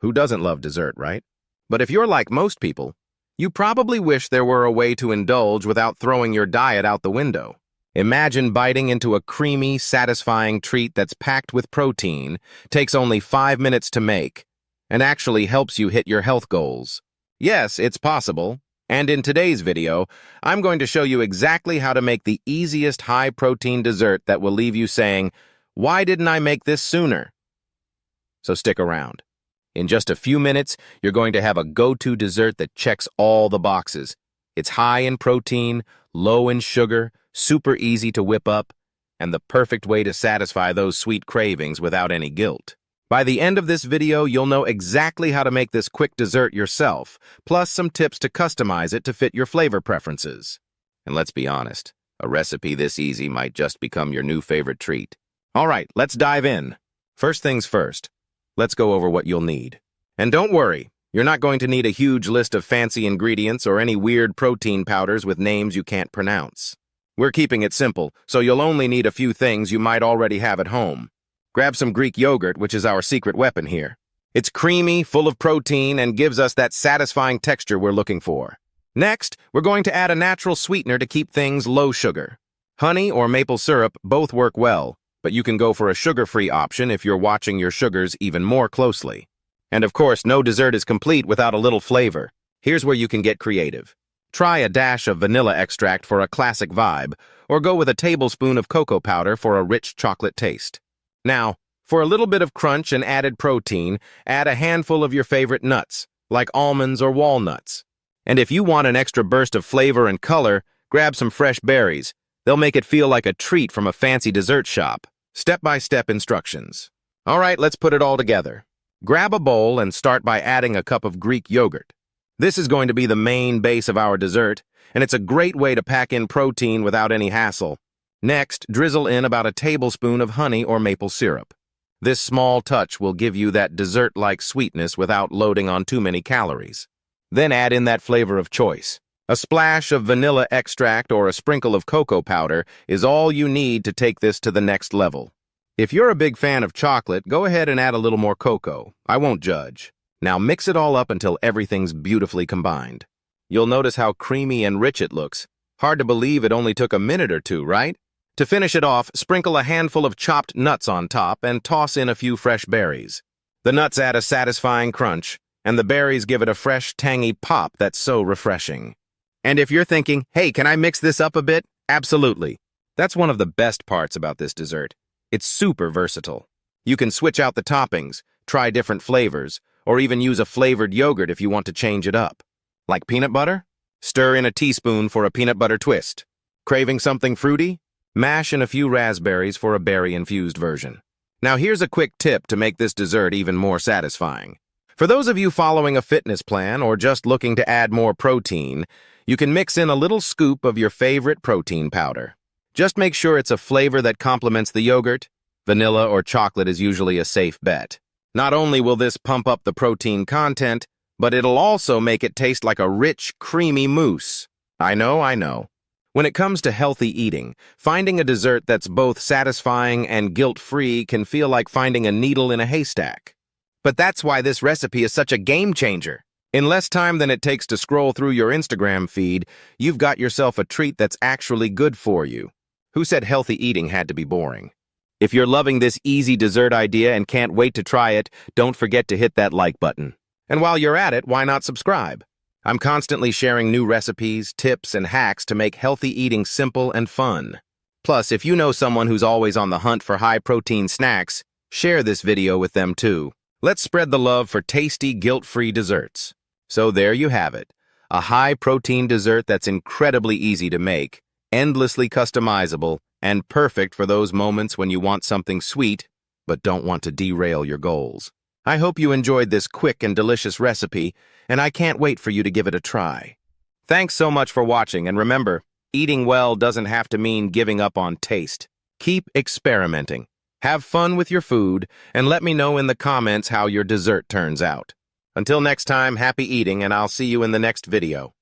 Who doesn't love dessert, right? But if you're like most people, you probably wish there were a way to indulge without throwing your diet out the window. Imagine biting into a creamy, satisfying treat that's packed with protein, takes only 5 minutes to make, and actually helps you hit your health goals. Yes, it's possible. And in today's video, I'm going to show you exactly how to make the easiest high-protein dessert that will leave you saying, "Why didn't I make this sooner?" So stick around. In just a few minutes, you're going to have a go-to dessert that checks all the boxes. It's high in protein, low in sugar, super easy to whip up, and the perfect way to satisfy those sweet cravings without any guilt. By the end of this video, you'll know exactly how to make this quick dessert yourself, plus some tips to customize it to fit your flavor preferences. And let's be honest, a recipe this easy might just become your new favorite treat. All right, let's dive in. First things first, let's go over what you'll need. And don't worry, you're not going to need a huge list of fancy ingredients or any weird protein powders with names you can't pronounce. We're keeping it simple, so you'll only need a few things you might already have at home. Grab some Greek yogurt, which is our secret weapon here. It's creamy, full of protein, and gives us that satisfying texture we're looking for. Next, we're going to add a natural sweetener to keep things low sugar. Honey or maple syrup both work well, but you can go for a sugar-free option if you're watching your sugars even more closely. And of course, no dessert is complete without a little flavor. Here's where you can get creative. Try a dash of vanilla extract for a classic vibe, or go with a tablespoon of cocoa powder for a rich chocolate taste. Now, for a little bit of crunch and added protein, add a handful of your favorite nuts, like almonds or walnuts. And if you want an extra burst of flavor and color, grab some fresh berries. They'll make it feel like a treat from a fancy dessert shop. Step-by-step instructions. All right, let's put it all together. Grab a bowl and start by adding a cup of Greek yogurt. This is going to be the main base of our dessert, and it's a great way to pack in protein without any hassle. Next, drizzle in about a tablespoon of honey or maple syrup. This small touch will give you that dessert-like sweetness without loading on too many calories. Then add in that flavor of choice. A splash of vanilla extract or a sprinkle of cocoa powder is all you need to take this to the next level. If you're a big fan of chocolate, go ahead and add a little more cocoa. I won't judge. Now mix it all up until everything's beautifully combined. You'll notice how creamy and rich it looks. Hard to believe it only took a minute or two, right? To finish it off, sprinkle a handful of chopped nuts on top and toss in a few fresh berries. The nuts add a satisfying crunch, and the berries give it a fresh, tangy pop that's so refreshing. And if you're thinking, hey, can I mix this up a bit? Absolutely. That's one of the best parts about this dessert. It's super versatile. You can switch out the toppings, try different flavors, or even use a flavored yogurt if you want to change it up. Like peanut butter? Stir in a teaspoon for a peanut butter twist. Craving something fruity? Mash in a few raspberries for a berry-infused version. Now here's a quick tip to make this dessert even more satisfying. For those of you following a fitness plan or just looking to add more protein, you can mix in a little scoop of your favorite protein powder. Just make sure it's a flavor that complements the yogurt. Vanilla or chocolate is usually a safe bet. Not only will this pump up the protein content, but it'll also make it taste like a rich, creamy mousse. I know. When it comes to healthy eating, finding a dessert that's both satisfying and guilt-free can feel like finding a needle in a haystack. But that's why this recipe is such a game changer. In less time than it takes to scroll through your Instagram feed, you've got yourself a treat that's actually good for you. Who said healthy eating had to be boring? If you're loving this easy dessert idea and can't wait to try it, don't forget to hit that like button. And while you're at it, why not subscribe? I'm constantly sharing new recipes, tips, and hacks to make healthy eating simple and fun. Plus, if you know someone who's always on the hunt for high-protein snacks, share this video with them too. Let's spread the love for tasty, guilt-free desserts. So there you have it, a high-protein dessert that's incredibly easy to make, endlessly customizable, and perfect for those moments when you want something sweet, but don't want to derail your goals. I hope you enjoyed this quick and delicious recipe, and I can't wait for you to give it a try. Thanks so much for watching, and remember, eating well doesn't have to mean giving up on taste. Keep experimenting. Have fun with your food, and let me know in the comments how your dessert turns out. Until next time, happy eating, and I'll see you in the next video.